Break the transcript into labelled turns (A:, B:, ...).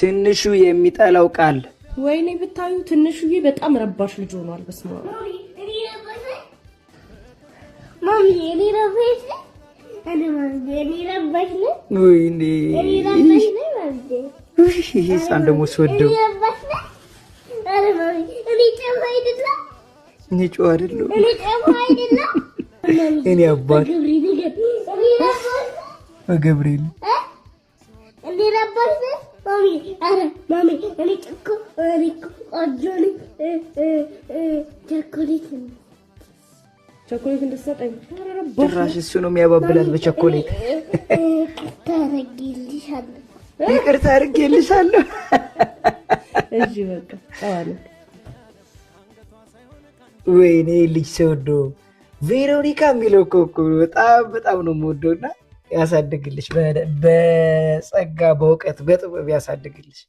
A: ትንሹ የሚጠላው ቃል
B: ወይኔ ብታዩ ትንሹዬ በጣም ረባሽ ልጅ ሆኗል። በስመ አብ
C: ማሚ እኔ ረባሽ ነኝ። እኔ ረባሽ ነኝ።
A: ወይኔ
C: እኔ ረባሽ ነኝ ማለት
A: ይሄ ሳን ደግሞ ስወደው
C: እኔ ረባሽ ነኝ። አረ ማሚ እኔ ጨዋ አይደለም።
A: እኔ ጨዋ አይደለም።
C: እኔ ጨዋ አይደለም።
A: እኔ አባት ገብርኤል
C: እኔ ረባሽ ነኝ። ማሚ አረ ማሚ እኔ ጨኮ አጆኒ
B: ቸኮሌት እንደሰጠኝ
A: ጭራሽ እሱ ነው የሚያባብላት በቸኮሌት። ይቅርታ አድርጌልሻለሁ።
B: እሺ በቃ ጣዋለ።
A: ወይኔ ልጅ ሰውዶ ቬሮኒካ የሚለው እኮ በጣም ነው የምወደውና ያሳድግልሽ፣ በጸጋ በእውቀት በጥበብ ያሳድግልሽ።